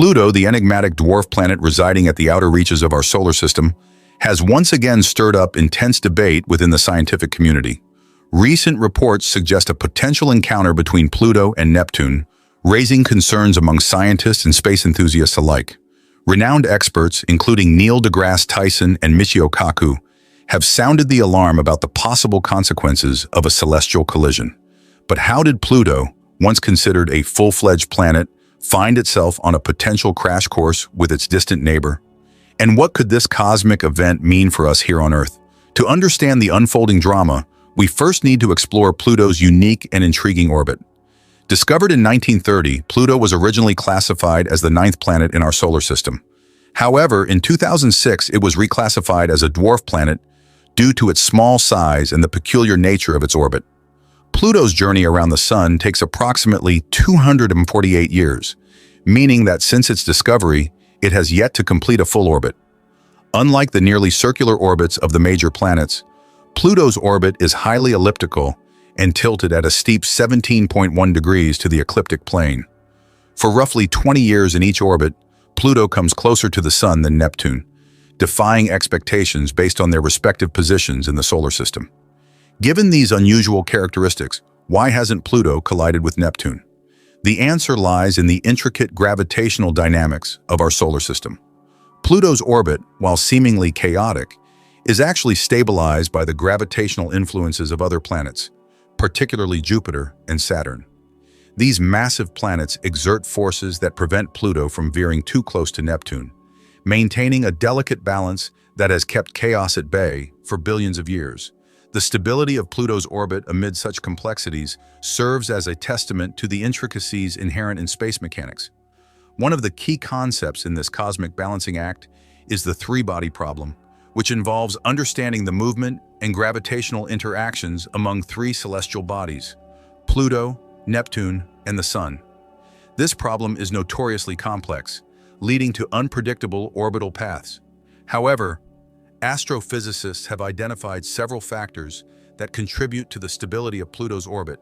Pluto, the enigmatic dwarf planet residing at the outer reaches of our solar system, has once again stirred up intense debate within the scientific community. Recent reports suggest a potential encounter between Pluto and Neptune, raising concerns among scientists and space enthusiasts alike. Renowned experts, including Neil deGrasse Tyson and Michio Kaku, have sounded the alarm about the possible consequences of a celestial collision. But how did Pluto, once considered a full-fledged planet, find itself on a potential crash course with its distant neighbor? And what could this cosmic event mean for us here on Earth? To understand the unfolding drama, we first need to explore Pluto's unique and intriguing orbit. Discovered in 1930, Pluto was originally classified as the ninth planet in our solar system. However, in 2006, it was reclassified as a dwarf planet due to its small size and the peculiar nature of its orbit. Pluto's journey around the Sun takes approximately 248 years, meaning that since its discovery, it has yet to complete a full orbit. Unlike the nearly circular orbits of the major planets, Pluto's orbit is highly elliptical and tilted at a steep 17.1 degrees to the ecliptic plane. For roughly 20 years in each orbit, Pluto comes closer to the Sun than Neptune, defying expectations based on their respective positions in the solar system. Given these unusual characteristics, why hasn't Pluto collided with Neptune? The answer lies in the intricate gravitational dynamics of our solar system. Pluto's orbit, while seemingly chaotic, is actually stabilized by the gravitational influences of other planets, particularly Jupiter and Saturn. These massive planets exert forces that prevent Pluto from veering too close to Neptune, maintaining a delicate balance that has kept chaos at bay for billions of years. The stability of Pluto's orbit amid such complexities serves as a testament to the intricacies inherent in space mechanics. One of the key concepts in this cosmic balancing act is the three-body problem, which involves understanding the movement and gravitational interactions among three celestial bodies: Pluto, Neptune, and the Sun. This problem is notoriously complex, leading to unpredictable orbital paths. However, astrophysicists have identified several factors that contribute to the stability of Pluto's orbit,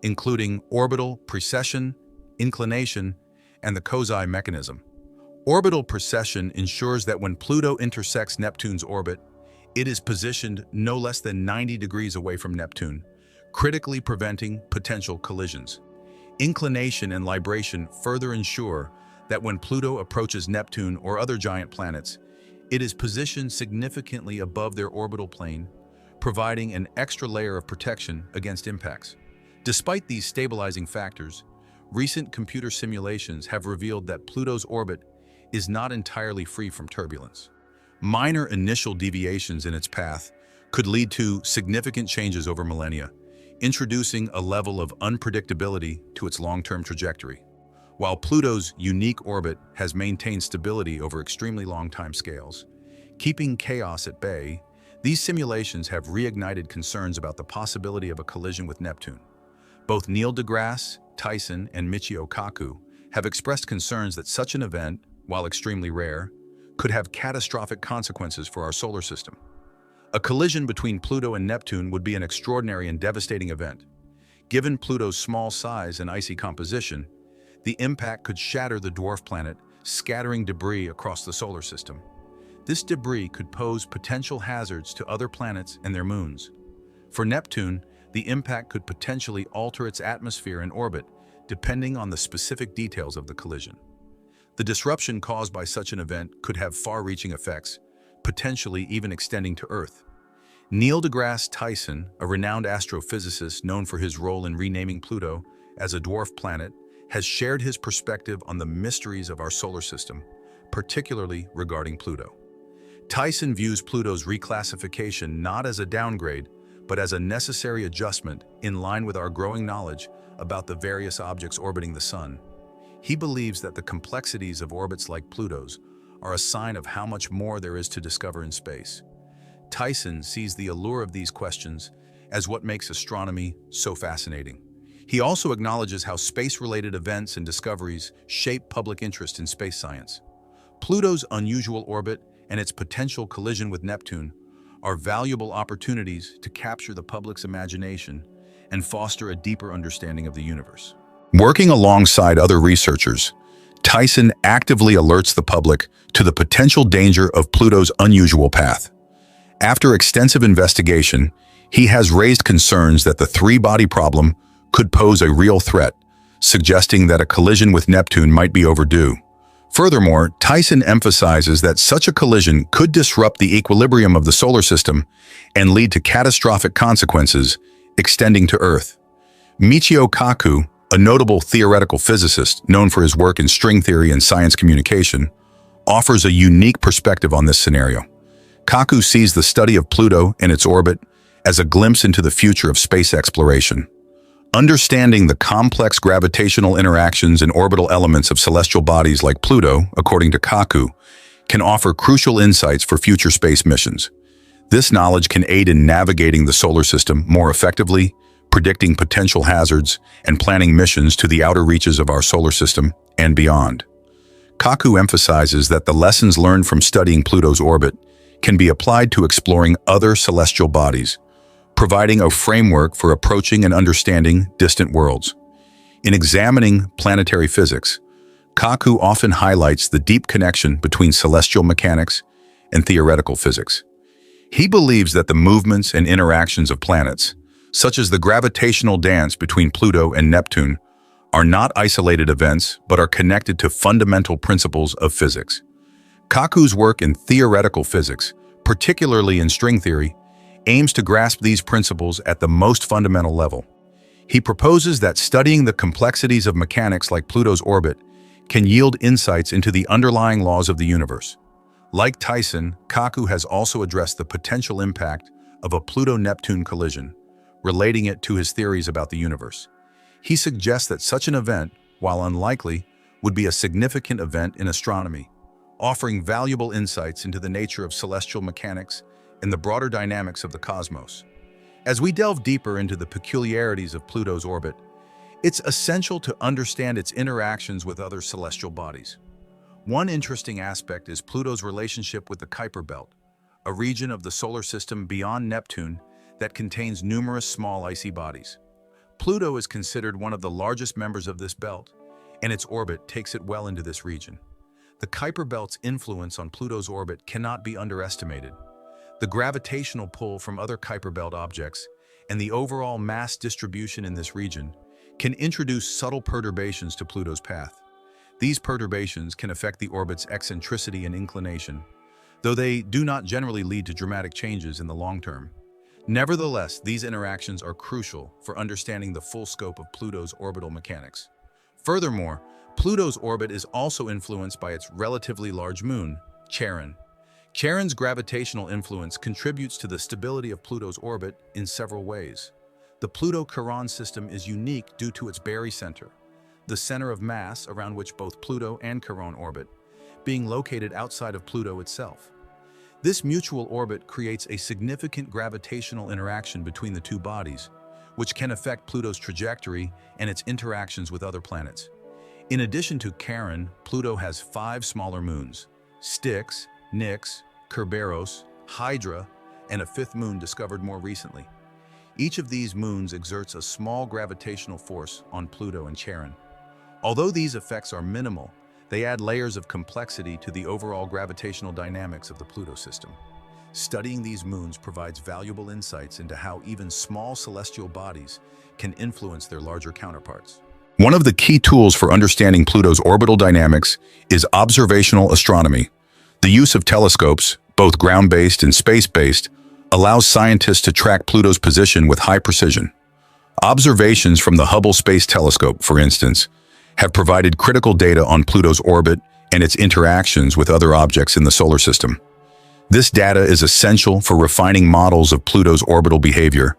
including orbital precession, inclination, and the Kozai mechanism. Orbital precession ensures that when Pluto intersects Neptune's orbit, it is positioned no less than 90 degrees away from Neptune, critically preventing potential collisions. Inclination and libration further ensure that when Pluto approaches Neptune or other giant planets, it is positioned significantly above their orbital plane, providing an extra layer of protection against impacts. Despite these stabilizing factors, recent computer simulations have revealed that Pluto's orbit is not entirely free from turbulence. Minor initial deviations in its path could lead to significant changes over millennia, introducing a level of unpredictability to its long-term trajectory. While Pluto's unique orbit has maintained stability over extremely long timescales, keeping chaos at bay, these simulations have reignited concerns about the possibility of a collision with Neptune. Both Neil deGrasse Tyson and Michio Kaku have expressed concerns that such an event, while extremely rare, could have catastrophic consequences for our solar system. A collision between Pluto and Neptune would be an extraordinary and devastating event. Given Pluto's small size and icy composition, the impact could shatter the dwarf planet, scattering debris across the solar system. This debris could pose potential hazards to other planets and their moons. For Neptune, the impact could potentially alter its atmosphere and orbit, depending on the specific details of the collision. The disruption caused by such an event could have far-reaching effects, potentially even extending to Earth. Neil deGrasse Tyson, a renowned astrophysicist known for his role in renaming Pluto as a dwarf planet, has shared his perspective on the mysteries of our solar system, particularly regarding Pluto. Tyson views Pluto's reclassification not as a downgrade, but as a necessary adjustment in line with our growing knowledge about the various objects orbiting the Sun. He believes that the complexities of orbits like Pluto's are a sign of how much more there is to discover in space. Tyson sees the allure of these questions as what makes astronomy so fascinating. He also acknowledges how space-related events and discoveries shape public interest in space science. Pluto's unusual orbit and its potential collision with Neptune are valuable opportunities to capture the public's imagination and foster a deeper understanding of the universe. Working alongside other researchers, Tyson actively alerts the public to the potential danger of Pluto's unusual path. After extensive investigation, he has raised concerns that the three-body problem could pose a real threat, suggesting that a collision with Neptune might be overdue. Furthermore, Tyson emphasizes that such a collision could disrupt the equilibrium of the solar system and lead to catastrophic consequences extending to Earth. Michio Kaku, a notable theoretical physicist known for his work in string theory and science communication, offers a unique perspective on this scenario. Kaku sees the study of Pluto and its orbit as a glimpse into the future of space exploration. Understanding the complex gravitational interactions and orbital elements of celestial bodies like Pluto, according to Kaku, can offer crucial insights for future space missions. This knowledge can aid in navigating the solar system more effectively, predicting potential hazards, and planning missions to the outer reaches of our solar system and beyond. Kaku emphasizes that the lessons learned from studying Pluto's orbit can be applied to exploring other celestial bodies, providing a framework for approaching and understanding distant worlds. In examining planetary physics, Kaku often highlights the deep connection between celestial mechanics and theoretical physics. He believes that the movements and interactions of planets, such as the gravitational dance between Pluto and Neptune, are not isolated events but are connected to fundamental principles of physics. Kaku's work in theoretical physics, particularly in string theory, aims to grasp these principles at the most fundamental level. He proposes that studying the complexities of mechanics like Pluto's orbit can yield insights into the underlying laws of the universe. Like Tyson, Kaku has also addressed the potential impact of a Pluto-Neptune collision, relating it to his theories about the universe. He suggests that such an event, while unlikely, would be a significant event in astronomy, offering valuable insights into the nature of celestial mechanics and the broader dynamics of the cosmos. As we delve deeper into the peculiarities of Pluto's orbit, it's essential to understand its interactions with other celestial bodies. One interesting aspect is Pluto's relationship with the Kuiper Belt, a region of the solar system beyond Neptune that contains numerous small icy bodies. Pluto is considered one of the largest members of this belt, and its orbit takes it well into this region. The Kuiper Belt's influence on Pluto's orbit cannot be underestimated. The gravitational pull from other Kuiper Belt objects and the overall mass distribution in this region can introduce subtle perturbations to Pluto's path. These perturbations can affect the orbit's eccentricity and inclination, though they do not generally lead to dramatic changes in the long term. Nevertheless, these interactions are crucial for understanding the full scope of Pluto's orbital mechanics. Furthermore, Pluto's orbit is also influenced by its relatively large moon, Charon. Charon's gravitational influence contributes to the stability of Pluto's orbit in several ways. The Pluto-Charon system is unique due to its barycenter, the center of mass around which both Pluto and Charon orbit, being located outside of Pluto itself. This mutual orbit creates a significant gravitational interaction between the two bodies, which can affect Pluto's trajectory and its interactions with other planets. In addition to Charon, Pluto has 5 smaller moons: Styx, Nix, Kerberos, Hydra, and a 5th moon discovered more recently. Each of these moons exerts a small gravitational force on Pluto and Charon. Although these effects are minimal, they add layers of complexity to the overall gravitational dynamics of the Pluto system. Studying these moons provides valuable insights into how even small celestial bodies can influence their larger counterparts. One of the key tools for understanding Pluto's orbital dynamics is observational astronomy. The use of telescopes, both ground-based and space-based, allows scientists to track Pluto's position with high precision. Observations from the Hubble Space Telescope, for instance, have provided critical data on Pluto's orbit and its interactions with other objects in the solar system. This data is essential for refining models of Pluto's orbital behavior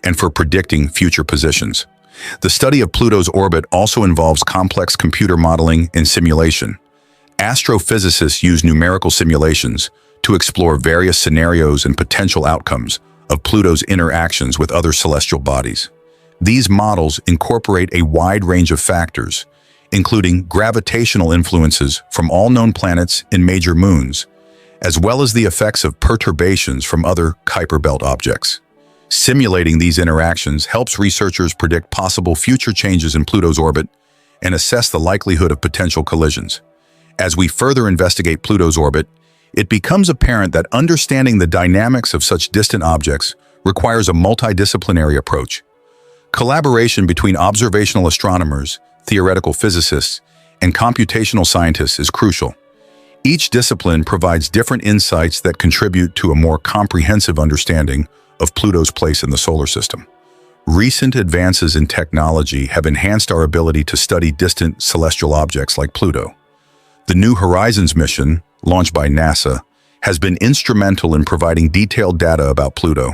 and for predicting future positions. The study of Pluto's orbit also involves complex computer modeling and simulation. Astrophysicists use numerical simulations to explore various scenarios and potential outcomes of Pluto's interactions with other celestial bodies. These models incorporate a wide range of factors, including gravitational influences from all known planets and major moons, as well as the effects of perturbations from other Kuiper Belt objects. Simulating these interactions helps researchers predict possible future changes in Pluto's orbit and assess the likelihood of potential collisions. As we further investigate Pluto's orbit, it becomes apparent that understanding the dynamics of such distant objects requires a multidisciplinary approach. Collaboration between observational astronomers, theoretical physicists, and computational scientists is crucial. Each discipline provides different insights that contribute to a more comprehensive understanding of Pluto's place in the solar system. Recent advances in technology have enhanced our ability to study distant celestial objects like Pluto. The New Horizons mission, launched by NASA, has been instrumental in providing detailed data about Pluto.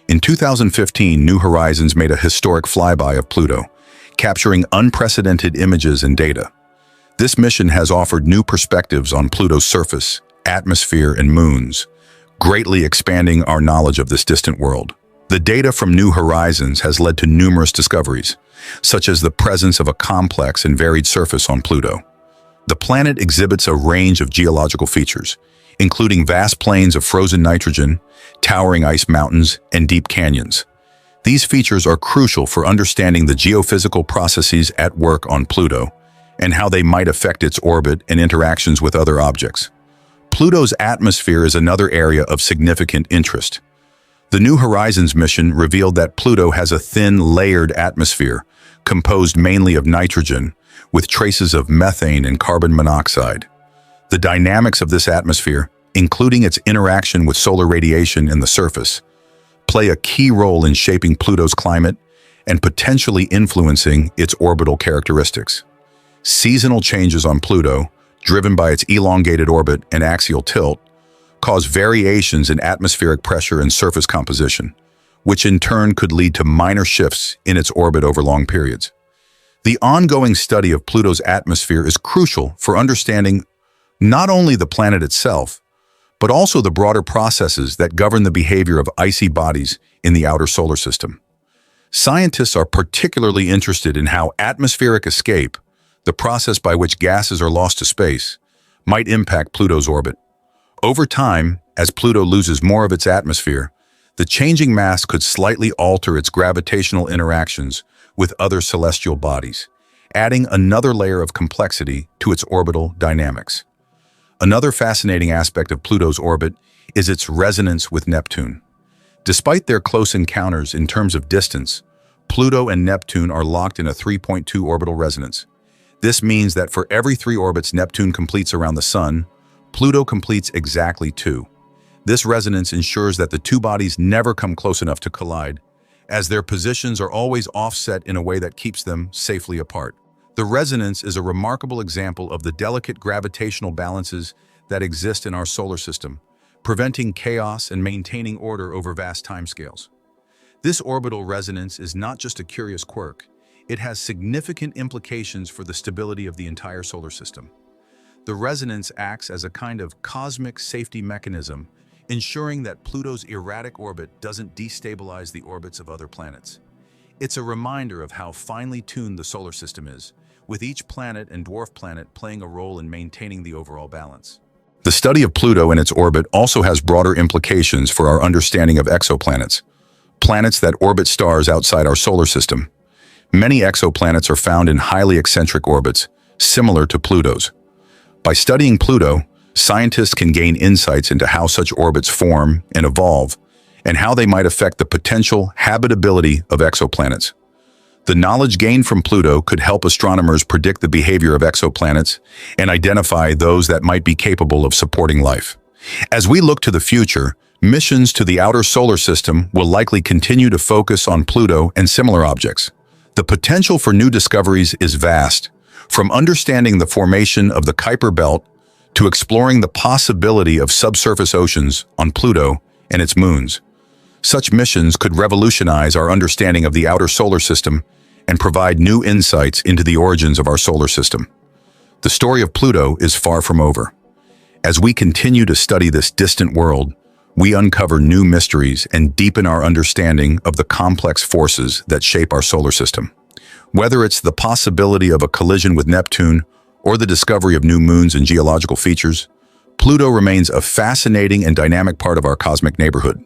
In 2015, New Horizons made a historic flyby of Pluto, capturing unprecedented images and data. This mission has offered new perspectives on Pluto's surface, atmosphere, and moons, greatly expanding our knowledge of this distant world. The data from New Horizons has led to numerous discoveries, such as the presence of a complex and varied surface on Pluto. The planet exhibits a range of geological features, including vast plains of frozen nitrogen, towering ice mountains, and deep canyons. These features are crucial for understanding the geophysical processes at work on Pluto and how they might affect its orbit and interactions with other objects. Pluto's atmosphere is another area of significant interest. The New Horizons mission revealed that Pluto has a thin, layered atmosphere, composed mainly of nitrogen, with traces of methane and carbon monoxide. The dynamics of this atmosphere, including its interaction with solar radiation and the surface, play a key role in shaping Pluto's climate and potentially influencing its orbital characteristics. Seasonal changes on Pluto, driven by its elongated orbit and axial tilt, cause variations in atmospheric pressure and surface composition, which in turn could lead to minor shifts in its orbit over long periods. The ongoing study of Pluto's atmosphere is crucial for understanding not only the planet itself, but also the broader processes that govern the behavior of icy bodies in the outer solar system. Scientists are particularly interested in how atmospheric escape, the process by which gases are lost to space, might impact Pluto's orbit. Over time, as Pluto loses more of its atmosphere, the changing mass could slightly alter its gravitational interactions with other celestial bodies, adding another layer of complexity to its orbital dynamics. Another fascinating aspect of Pluto's orbit is its resonance with Neptune. Despite their close encounters in terms of distance, Pluto and Neptune are locked in a 3.2 orbital resonance. This means that for every 3 orbits Neptune completes around the Sun, Pluto completes exactly 2. This resonance ensures that the two bodies never come close enough to collide, as their positions are always offset in a way that keeps them safely apart. The resonance is a remarkable example of the delicate gravitational balances that exist in our solar system, preventing chaos and maintaining order over vast timescales. This orbital resonance is not just a curious quirk, it has significant implications for the stability of the entire solar system. The resonance acts as a kind of cosmic safety mechanism, ensuring that Pluto's erratic orbit doesn't destabilize the orbits of other planets. It's a reminder of how finely tuned the solar system is, with each planet and dwarf planet playing a role in maintaining the overall balance. The study of Pluto and its orbit also has broader implications for our understanding of exoplanets, planets that orbit stars outside our solar system. Many exoplanets are found in highly eccentric orbits, similar to Pluto's. By studying Pluto, scientists can gain insights into how such orbits form and evolve, and how they might affect the potential habitability of exoplanets. The knowledge gained from Pluto could help astronomers predict the behavior of exoplanets and identify those that might be capable of supporting life. As we look to the future, missions to the outer solar system will likely continue to focus on Pluto and similar objects. The potential for new discoveries is vast, from understanding the formation of the Kuiper Belt to exploring the possibility of subsurface oceans on Pluto and its moons. Such missions could revolutionize our understanding of the outer solar system and provide new insights into the origins of our solar system. The story of Pluto is far from over. As we continue to study this distant world, we uncover new mysteries and deepen our understanding of the complex forces that shape our solar system. Whether it's the possibility of a collision with Neptune or the discovery of new moons and geological features, Pluto remains a fascinating and dynamic part of our cosmic neighborhood.